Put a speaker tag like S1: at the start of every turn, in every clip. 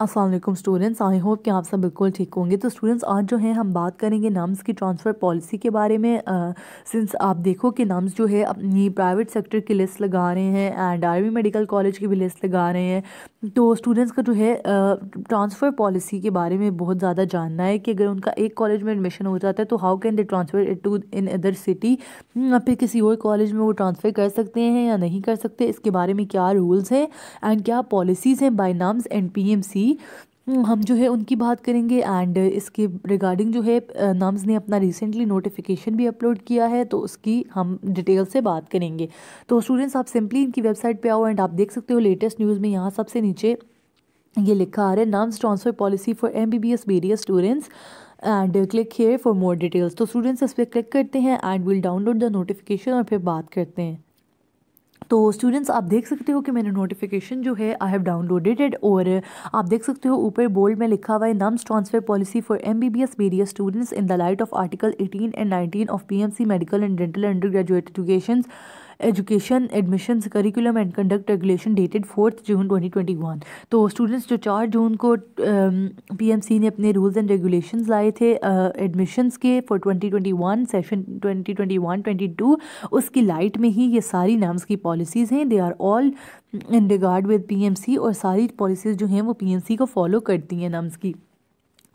S1: अस्सलाम वालेकुम students, I hope कि आप सब बिल्कुल ठीक होंगे। तो स्टूडेंट्स, आज जो है हम बात करेंगे नम्स की ट्रांसफ़र पॉलिसी के बारे में। सिंस आप देखो कि नम्स जो है अपनी प्राइवेट सेक्टर की लिस्ट लगा रहे हैं एंड आर्मी मेडिकल कॉलेज की भी लिस्ट लगा रहे हैं। तो स्टूडेंट्स का जो है ट्रांसफ़र पॉलिसी के बारे में बहुत ज़्यादा जानना है कि अगर उनका एक कॉलेज में एडमिशन हो जाता है तो how can they transfer it to in other city, फिर किसी और कॉलेज में वो ट्रांसफ़र कर सकते हैं या नहीं कर सकते, इसके बारे में क्या रूल्स हैं एंड क्या पॉलिसीज़ हैं बाय नम्स एंड पीएमसी। हम जो है उनकी बात करेंगे एंड इसके रिगार्डिंग जो है नम्स ने अपना रिसेंटली नोटिफिकेशन भी अपलोड किया है, तो उसकी हम डिटेल से बात करेंगे। तो स्टूडेंट्स, आप सिंपली इनकी वेबसाइट पे आओ एंड आप देख सकते हो लेटेस्ट न्यूज़ में यहाँ सबसे नीचे ये लिखा आ रहा है nums transfer policy for MBBS BDS students and click here for more details. तो स्टूडेंट्स इस पर क्लिक करते हैं and will download the notification और फिर बात करते हैं। तो स्टूडेंट्स, आप देख सकते हो कि मैंने नोटिफिकेशन जो है आई हैव डाउनलोडेड इट, और आप देख सकते हो ऊपर बोल्ड में लिखा हुआ है nums transfer policy for MBBS BDS students in the light of article 18 and 19 of PMC medical and dental under graduate education admissions curriculum and conduct regulation dated 4 जून 2021। तो स्टूडेंट्स, जो 4 जून को PMC ने अपने रूल्स एंड रेगुलेशंस लाए थे admissions के for 2021 session 2021-22, उसकी light में ही ये सारी नम्स की पॉलिसीज़ हैं। They are all in regard with PMC, और सारी पॉलिसीज़ जो हैं वो PMC को फॉलो करती हैं नम्स की।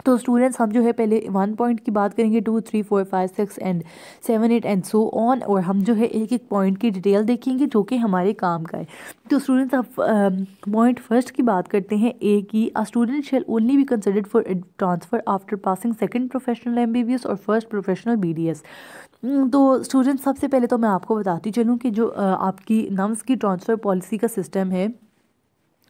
S1: तो स्टूडेंट्स, हम जो है पहले 1 पॉइंट की बात करेंगे, 2, 3, 4, 5, 6 एंड 7, 8 एंड सो ऑन, और हम जो है एक एक पॉइंट की डिटेल देखेंगे जो कि हमारे काम का है। तो स्टूडेंट्स, अब पॉइंट फर्स्ट की बात करते हैं ए की। A student shall only be considered for transfer after passing second professional MBBS और फर्स्ट प्रोफेशनल BDS। तो स्टूडेंट्स, सबसे पहले तो मैं आपको बताती चलूँ कि जो आपकी नम्स की ट्रांसफ़र पॉलिसी का सिस्टम है,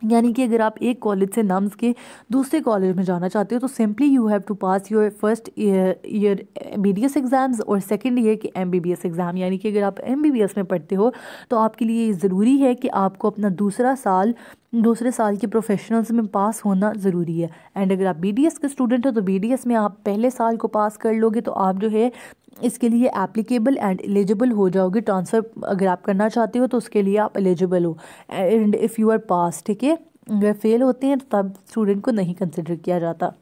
S1: यानी कि अगर आप एक कॉलेज से नम्स के दूसरे कॉलेज में जाना चाहते हो तो simply you have to pass your first year BDS exams और सेकेंड ईयर के MBBS एग्ज़ाम। यानी कि अगर आप MBBS में पढ़ते हो तो आपके लिए ज़रूरी है कि आपको अपना दूसरे साल के प्रोफेशनल्स में पास होना ज़रूरी है। एंड अगर आप BDS के स्टूडेंट हो तो BDS में आप पहले साल को पास कर लोगे तो आप जो है इसके लिए एप्लीकेबल एंड एलिजिबल हो जाओगे। ट्रांसफ़र अगर आप करना चाहते हो तो उसके लिए आप एलिजिबल हो एंड इफ़ यू आर पास, ठीक है। अगर फेल होते हैं तो तब स्टूडेंट को नहीं कंसिडर किया जाता।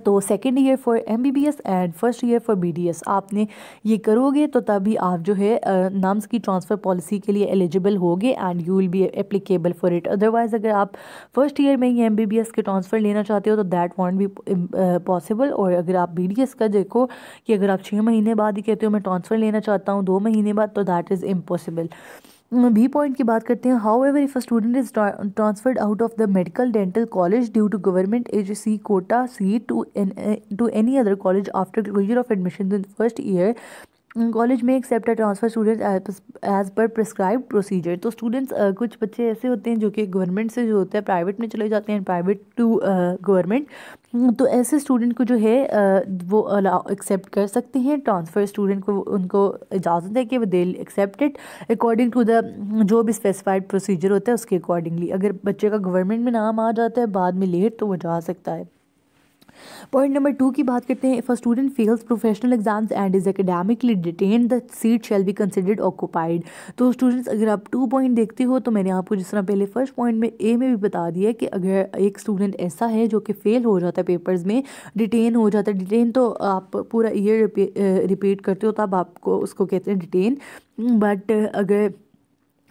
S1: तो second year for MBBS and first year for BDS आपने ये करोगे तो तभी आप जो है नम्स की ट्रांसफ़र पॉलिसी के लिए एलिजिबल होगे and you will be applicable for it. Otherwise अगर आप फर्स्ट ईयर में ही MBBS के ट्रांसफ़र लेना चाहते हो तो दैट वॉन्ट बी पॉसिबल। और अगर आप BDS का देखो कि अगर आप 6 महीने बाद ही कहते हो मैं ट्रांसफ़र लेना चाहता हूँ 2 महीने बाद, तो that is impossible. B point की बात करते हैं। However if a student is transferred out of the medical dental college due to government AGC quota seat to any other college after closure of admission in first year, college में except a transfer student as per prescribe procedure. तो students, कुछ बच्चे ऐसे होते हैं जो कि government से जो होता है प्राइवेट में चले जाते हैं, प्राइवेट टू गवर्नमेंट। तो ऐसे स्टूडेंट को जो है वो अलाउ एक्सेप्ट कर सकते हैं। ट्रांसफ़र स्टूडेंट को उनको इजाज़त है कि वो they accept it according to the जो भी स्पेसिफाइड प्रोसीजर होता है उसके अकॉर्डिंगली। अगर बच्चे का गवर्नमेंट में नाम आ जाता है बाद में लेट, तो वो जा सकता है। पॉइंट नंबर 2 की बात करते हैं। If a student fails professional exams and is academically detain the seat shall be considered occupied. तो स्टूडेंट्स, अगर आप 2 पॉइंट देखते हो तो मैंने आपको जिस तरह पहले फर्स्ट पॉइंट में ए में भी बता दिया कि अगर एक स्टूडेंट ऐसा है जो कि फेल हो जाता है पेपर्स में, डिटेन हो जाता है। डिटेन तो आप पूरा ईयर रिपीट करते हो तब आपको उसको कहते हैं डिटेन। बट अगर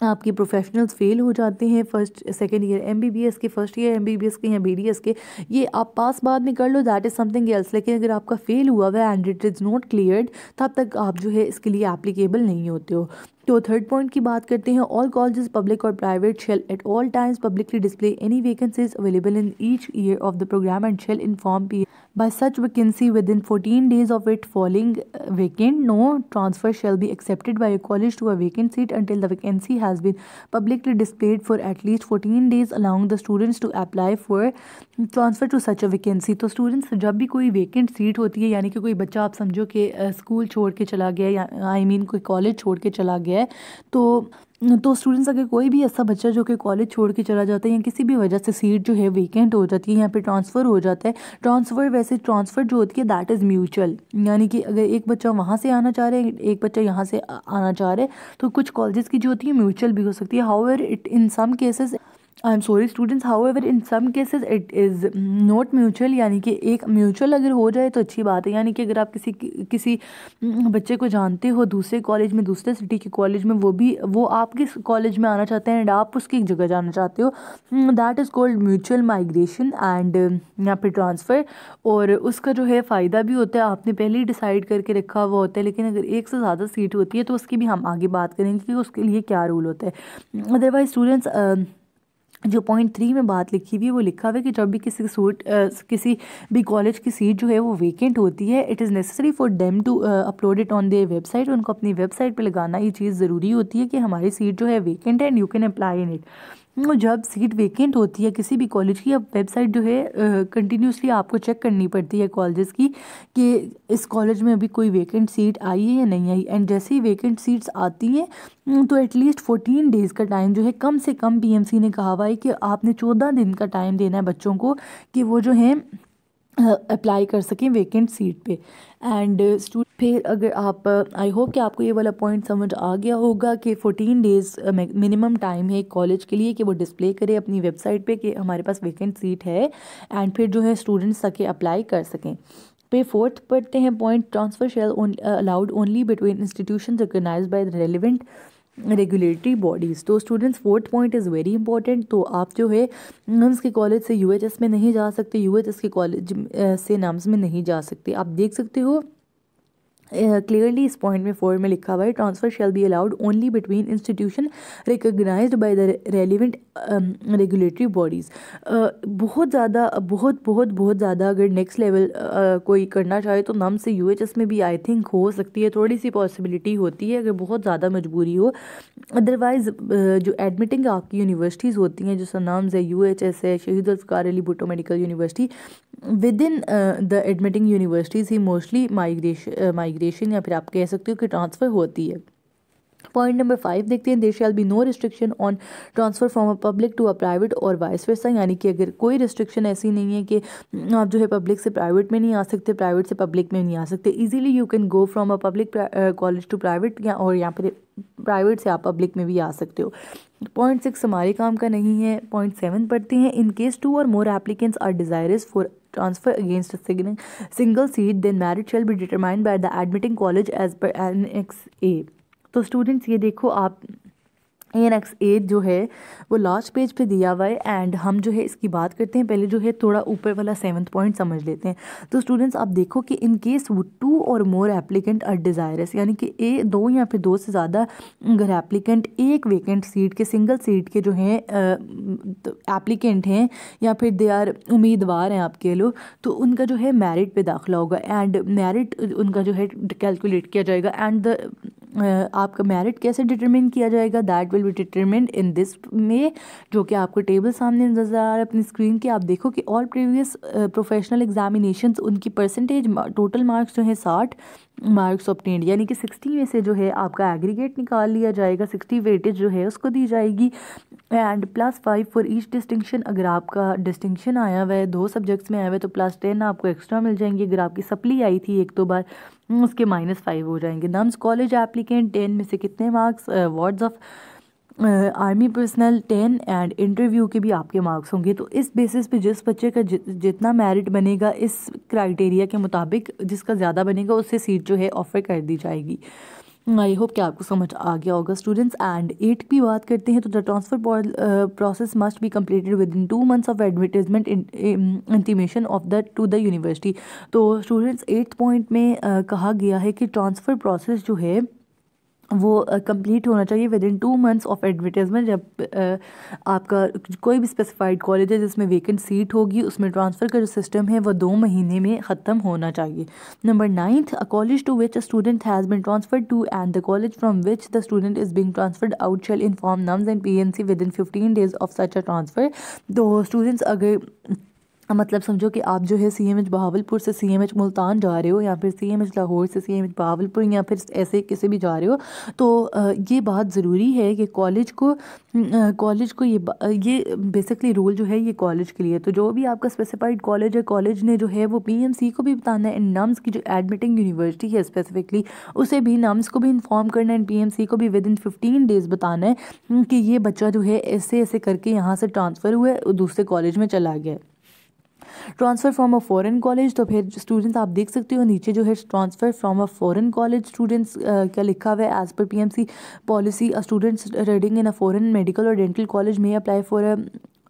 S1: आपके प्रोफेशनल्स फेल हो जाते हैं फर्स्ट सेकेंड ईयर MBBS के, फर्स्ट ईयर MBBS के या BDS के, ये आप पास बाद में कर लो, दैट इज़ समथिंग एल्स। लेकिन अगर आपका फेल हुआ हुआ है and it is not cleared, तब तक आप जो है इसके लिए एप्लीकेबल नहीं होते हो। तो थर्ड पॉइंट की बात करते हैं। ऑल कॉलेजेस पब्लिक और private shall at all times publicly display any vacancies available in each year of the programme and shall inform by such vacancy within 14 days of it falling vacant. No transfer shall be accepted by a college to a vacant seat until the vacancy has been publicly displayed for at least 14 days, allowing the students to apply for transfer to such a vacancy. तो students, जब भी कोई vacant seat होती है, यानी कि कोई बच्चा आप समझो कि स्कूल छोड़ के चला गया या कोई कॉलेज छोड़ के चला गया है, तो स्टूडेंट्स, अगर कोई भी ऐसा बच्चा जो कि कॉलेज छोड़ के चला जाता है या किसी भी वजह से सीट जो है वेकेंट हो जाती है, यहाँ पे ट्रांसफ़र हो जाता है। ट्रांसफ़र जो होती है दैट इज़ म्यूचुअल, यानी कि अगर एक बच्चा वहाँ से आना चाह रहा है, एक बच्चा यहाँ से आना चाह रहा है, तो कुछ कॉलेजेस की जो होती है म्यूचुअल भी हो सकती है। However it in some cases I am sorry students, however in some cases it is not mutual, यानी कि एक म्यूचुअल अगर हो जाए तो अच्छी बात है। यानी कि अगर आप किसी बच्चे को जानते हो दूसरे कॉलेज में, दूसरे सिटी के कॉलेज में, वो आपके कॉलेज में आना चाहते हैं एंड आप उसकी एक जगह जाना चाहते हो, that is called mutual migration and यहाँ पे ट्रांसफ़र। और उसका जो है फ़ायदा भी होता है, आपने पहले ही डिसाइड करके रखा हुआ होता है। लेकिन अगर एक से ज़्यादा सीट होती है तो उसकी भी हम आगे बात करेंगे कि उसके लिए क्या रूल होता है। अदरवाइज स्टूडेंट्स, जो पॉइंट 3 में बात लिखी हुई है वो लिखा हुआ है कि जब भी किसी भी कॉलेज की सीट जो है वो वेकेंट होती है, it is necessary for them to upload it on their website. उनको अपनी वेबसाइट पे लगाना ये चीज़ ज़रूरी होती है कि हमारी सीट जो है वेकेंट है and you can apply in it. जब सीट वेकेंट होती है किसी भी कॉलेज की, अब वेबसाइट जो है कंटिन्यूसली आपको चेक करनी पड़ती है कॉलेजेस की कि इस कॉलेज में अभी कोई वेकेंट सीट आई है या नहीं आई। एंड जैसे ही वेकेंट सीट्स आती हैं तो एटलीस्ट 14 डेज़ का टाइम जो है कम से कम पीएमसी ने कहा हुआ है कि आपने 14 दिन का टाइम देना है बच्चों को कि वो जो है अप्लाई कर सकें वेकेंट सीट पे। एंड फिर अगर आप, आई होप कि आपको ये वाला पॉइंट समझ आ गया होगा कि 14 डेज़ मिनिमम टाइम है कॉलेज के लिए कि वो डिस्प्ले करे अपनी वेबसाइट पे कि हमारे पास वेकेंट सीट है, एंड फिर जो है स्टूडेंट्स ताकि अप्लाई कर सकें। पे फोर्थ पढ़ते हैं point, transfer shall allowed only between institution recognized by the relevant regulatory bodies. तो students fourth point is very important. तो आप जो है नम्स के कॉलेज से यूएचएस में नहीं जा सकते, यूएचएस के कॉलेज से नम्स में नहीं जा सकते। आप देख सकते हो क्लियरली इस पॉइंट में 4 में लिखा हुआ है, transfer shall be allowed only between institution recognized by the relevant regulatory bodies. बहुत ज़्यादा अगर नेक्स्ट लेवल कोई करना चाहे तो नम से यूएचएस में भी आई थिंक हो सकती है, थोड़ी सी पॉसिबिलिटी होती है अगर बहुत ज़्यादा मजबूरी हो। अदरवाइज़ जो एडमिटिंग आपकी यूनिवर्सिटीज़ होती हैं, जो नाम्स है यूएचएस है, शहीद Zulfikar Ali Bhutto medical university, with in the admitting universities he mostly migration या फिर आप कह सकते हो कि ट्रांसफ़र होती है। पॉइंट नंबर 5 देखते हैं, there shall be no restriction on transfer from a public to a private और वाइस वर्सा। यानी कि अगर कोई रिस्ट्रिक्शन ऐसी नहीं है कि आप जो है पब्लिक से प्राइवेट में नहीं आ सकते, प्राइवेट से पब्लिक में नहीं आ सकते। Easily you can go from a public college to private, और यहाँ पर प्राइवेट से आप पब्लिक में भी आ सकते हो। पॉइंट 6 हमारे काम का नहीं है। पॉइंट 7 पढ़ते हैं, इन केस 2 और more applicants are desirous for transfer against a single seat, then merit shall be determined by the admitting college as per Annex A। तो स्टूडेंट्स ये देखो, आप Annex A जो है वो लास्ट पेज पे दिया हुआ है एंड हम जो है इसकी बात करते हैं। पहले जो है थोड़ा ऊपर वाला 7th पॉइंट समझ लेते हैं। तो स्टूडेंट्स आप देखो कि इन केस वो 2 और मोर एप्लीकेंट आर डिज़ायरस, यानी कि 2 या फिर 2 से ज़्यादा अगर एप्लीकेंट एक वेकेंट सीट के, सिंगल सीट के जो हैं एप्लीकेंट हैं या फिर दे आर उम्मीदवार हैं आप कह लो, तो उनका जो है मेरिट पे दाखिला होगा एंड मेरिट उनका जो है कैलकुलेट किया जाएगा। एंड आपका मेरिट कैसे डिटरमिन किया जाएगा, that will be determined in this में, जो कि आपको टेबल सामने नज़र आ रहा है अपनी स्क्रीन के। आप देखो कि ऑल प्रीवियस प्रोफेशनल एग्जामिनेशंस, उनकी परसेंटेज टोटल मार्क्स जो है 60 मार्क्स ऑब्टेन्ड, यानी कि 60 में से जो है आपका एग्रीगेट निकाल लिया जाएगा, 60 वेटेज जो है उसको दी जाएगी एंड +5 फॉर ईच डिस्टिंक्शन। अगर आपका डिस्टिंक्शन आया हुआ है 2 सब्जेक्ट्स में आया हुआ है तो +10 आपको एक्स्ट्रा मिल जाएंगे। अगर आपकी सप्ली आई थी 1-2 बार उसके -5 हो जाएंगे। नम्स कॉलेज एप्लीकेंट 10 में से कितने marks, wards of army personnel 10 and interview के भी आपके मार्क्स होंगे। तो इस बेसिस पे जिस बच्चे का जितना मेरिट बनेगा इस क्राइटेरिया के मुताबिक, जिसका ज़्यादा बनेगा उससे सीट जो है ऑफर कर दी जाएगी। आई होप कि आपको समझ आ गया होगा स्टूडेंट्स। एंड 8 की बात करते हैं तो the transfer process must be completed with in 2 months of advertisement intimation of the two the university. तो स्टूडेंट्स 8th पॉइंट में कहा गया है कि ट्रांसफ़र प्रोसेस जो है वो कंप्लीट होना चाहिए with in 2 months of advertisement. जब आपका कोई भी स्पेसिफाइड कॉलेज है जिसमें वेकेंट सीट होगी, उसमें ट्रांसफ़र का जो सिस्टम है वो 2 महीने में ख़त्म होना चाहिए। Number 9, a college to which a student has been transferred to and the college from which the student is being transferred out shall inform NUMS and PMC within 15 days of such a transfer. तो students अगर मतलब समझो कि आप जो है CMH Bahawalpur से CMH Multan जा रहे हो, या फिर CMH लाहौर से CMH बहावलपुर, या फिर ऐसे किसी भी जा रहे हो, तो ये बात ज़रूरी है कि कॉलेज को ये बेसिकली रूल जो है ये कॉलेज के लिए। तो जो भी आपका स्पेसिफाइड कॉलेज है, कॉलेज ने जो है वो PMC को भी बताना है, एंड नम्स की जो एडमिटिंग यूनिवर्सिटी है स्पेसिफिकली उसे भी, नम्स को भी इन्फॉर्म करना है, एंड PMC को भी विद इन 15 डेज़ बताना है कि ये बच्चा जो है ऐसे ऐसे करके यहाँ से ट्रांसफ़र हुआ है, दूसरे कॉलेज में चला गया। Transfer from a foreign college, तो फिर स्टूडेंट्स आप देख सकते हो नीचे जो है transfer from a foreign college students क्या लिखा हुआ है, as per PMC policy students reading in a foreign medical और डेंटल कॉलेज में apply for a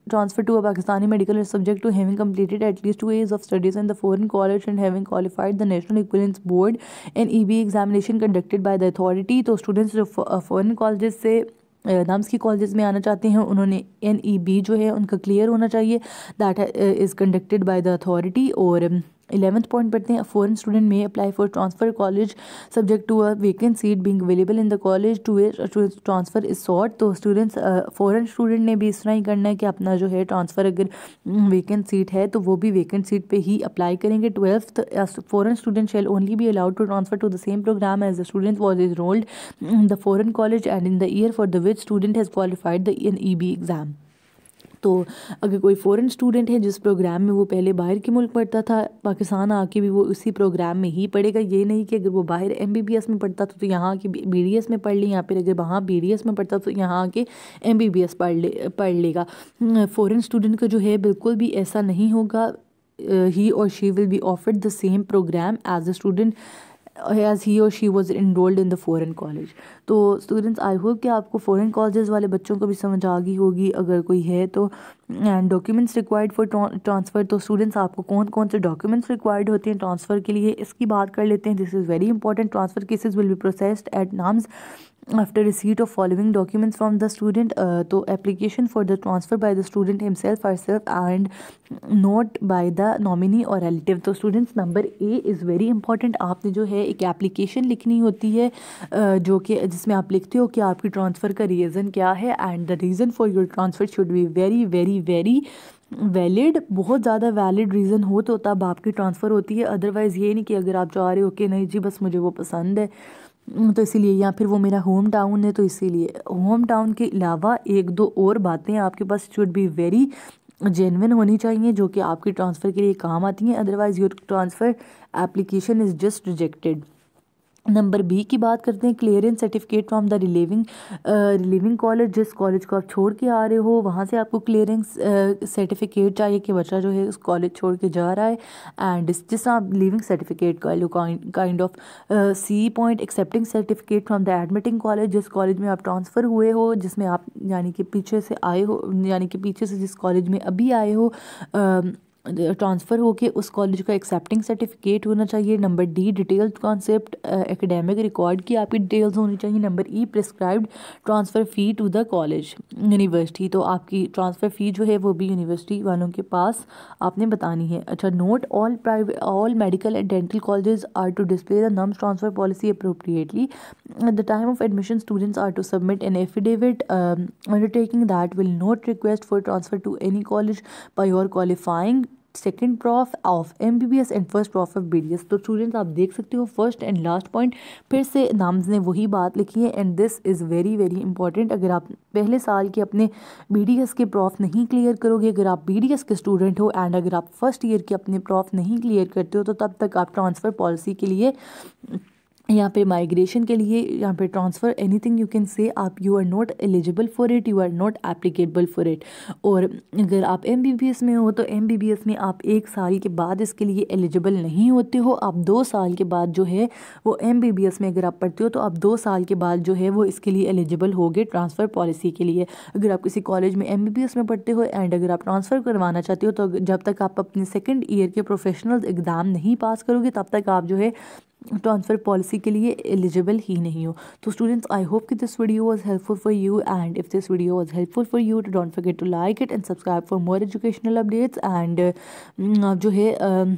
S1: transfer to a Pakistani medical is subject to having completed at least 2 years of studies in the foreign college and having qualified the National Equivalence Board and EB examination conducted by the authority। तो students जो foreign colleges से nums की colleges में आना चाहते हैं, उन्होंने NEB जो है उनका क्लियर होना चाहिए, that is conducted by the authority. और 11th पॉइंट पढ़ते हैं, फॉरेन स्टूडेंट में apply for transfer college subject to a vacant seat being available in the college to transfer is sought. तो स्टूडेंट्स फॉरेन स्टूडेंट ने भी इस तरह ही करना है कि अपना जो है ट्रांसफ़र अगर वेकेंट सीट है तो वो भी वेकेंट सीट पे ही अप्लाई करेंगे। 12th foreign student shall only be allowed to transfer to the same programme as the student was enrolled in the foreign college and in the year for the which student has qualified the NEB exam। तो अगर कोई foreign student है जिस programme में वो पहले बाहर के मुल्क पढ़ता था, पाकिस्तान आके भी वो उसी प्रोग्राम में ही पढ़ेगा। ये नहीं कि अगर वो बाहर MBBS में पढ़ता था तो यहाँ आके BDS में पढ़ ली, या फिर अगर वहाँ BDS में पढ़ता तो यहाँ आके MBBS पढ़ लेगा। फ़ॉरेन स्टूडेंट का जो है बिल्कुल भी ऐसा नहीं होगा। ही और she will be offered the same programme as a student as he or she was enrolled in the foreign college। तो स्टूडेंट्स आई होप कि आपको फ़ॉरेन कॉलेजेस वाले बच्चों को भी समझ आ गई होगी, अगर कोई है तो। And documents required for transfer, तो स्टूडेंट्स आपको कौन कौन से डॉक्यूमेंट्स रिक्वायर्ड होते हैं ट्रांसफ़र के लिए, इसकी बात कर लेते हैं। This is very important. Transfer cases will be processed at norms after receipt of following documents from the student। तो application for the transfer by the student himself herself and not by the nominee or relative। तो students number A is very important. आपने जो है एक application लिखनी होती है जो कि जिसमें आप लिखते हो कि आपकी ट्रांसफ़र का रीज़न क्या है, and the reason for your transfer should be very very very valid. बहुत ज़्यादा वैलिड रीज़न हो तो तब आपकी ट्रांसफ़र होती है, अदरवाइज़ ये नहीं कि अगर आप चाह रहे हो कि नहीं जी बस मुझे वो पसंद है तो इसीलिए, या फिर वो मेरा होम टाउन है तो इसीलिए। होम टाउन के अलावा एक दो और बातें आपके पास शुड बी वेरी जेन्युइन होनी चाहिए जो कि आपकी ट्रांसफ़र के लिए काम आती हैं, otherwise your transfer application is just rejected. Number B की बात करते हैं, clearance certificate from the relieving college. जिस कॉलेज को आप छोड़ के आ रहे हो वहाँ से आपको क्लियरेंस सर्टिफिकेट चाहिए कि बच्चा जो है उस कॉलेज छोड़ के जा रहा है। एंड जिस आप लिविंग सर्टिफिकेट का लो kind of C point excepting certificate from the admitting college. जिस कॉलेज में आप ट्रांसफ़र हुए हो, जिसमें आप यानी कि पीछे से आए हो, यानी कि पीछे से जिस कॉलेज में अभी आए हो ट्रांसफ़र होके, उस कॉलेज का एक्सेप्टिंग सर्टिफिकेट होना चाहिए। Number D detailed concept academic record की आपकी डिटेल्स होनी चाहिए। Number E prescribed transfer fee to the college university. तो आपकी ट्रांसफ़र फ़ी जो है वो भी यूनिवर्सिटी वालों के पास आपने बतानी है। अच्छा, note all medical and dental colleges are to display the NUMS transfer policy appropriately. At the time of admission students are to submit an affidavit undertaking that will not request for transfer to any college by your qualifying second prof of MBBS and first prof of BDS। तो students आप देख सकते हो first and last point फिर से नाम्स ने वही बात लिखी है, and this is very very important. अगर आप पहले साल के अपने BDS के प्रॉफ नहीं क्लियर करोगे, अगर आप BDS के स्टूडेंट हो एंड अगर आप फर्स्ट ईयर के अपने प्रॉफ नहीं क्लियर करते हो, तो तब तक आप ट्रांसफ़र पॉलिसी के लिए यहाँ पे माइग्रेशन के लिए, यहाँ पे transfer anything you can say, आप you are not eligible for it, you are not applicable for it. और अगर आप MBBS में हो तो MBBS में आप 1 साल के बाद इसके लिए एलिजिबल नहीं होते हो। आप 2 साल के बाद जो है वो MBBS में अगर आप पढ़ते हो तो आप 2 साल के बाद जो है वो इसके लिए एलिजिबल होगे ट्रांसफ़र पॉलिसी के लिए। अगर आप किसी कॉलेज में MBBS में पढ़ते हो एंड अगर आप ट्रांसफ़र करवाना चाहते हो तो जब तक आप अपने सेकेंड ईयर के प्रोफेशनल एग्ज़ाम नहीं पास करोगे तब तक आप जो है ट्रांसफ़र पॉलिसी के लिए एलिजिबल ही नहीं हो। तो स्टूडेंट्स आई होप कि this video was helpful for you, and if this video was helpful for you don't forget to like it and subscribe for more educational updates. And जो है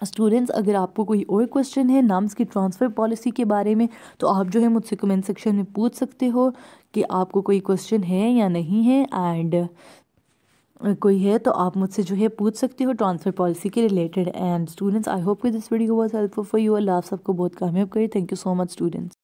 S1: students अगर आपको कोई और क्वेश्चन है नाम्स की transfer policy के बारे में तो आप जो है मुझसे कमेंट सेक्शन में पूछ सकते हो कि आपको कोई क्वेश्चन है या नहीं है। एंड कोई है तो आप मुझसे जो है पूछ सकते हो ट्रांसफ़र पॉलिसी के related. And students, I hope कि this video was helpful for you. Allah आप सबको बहुत कामयाब करे। Thank you so much students.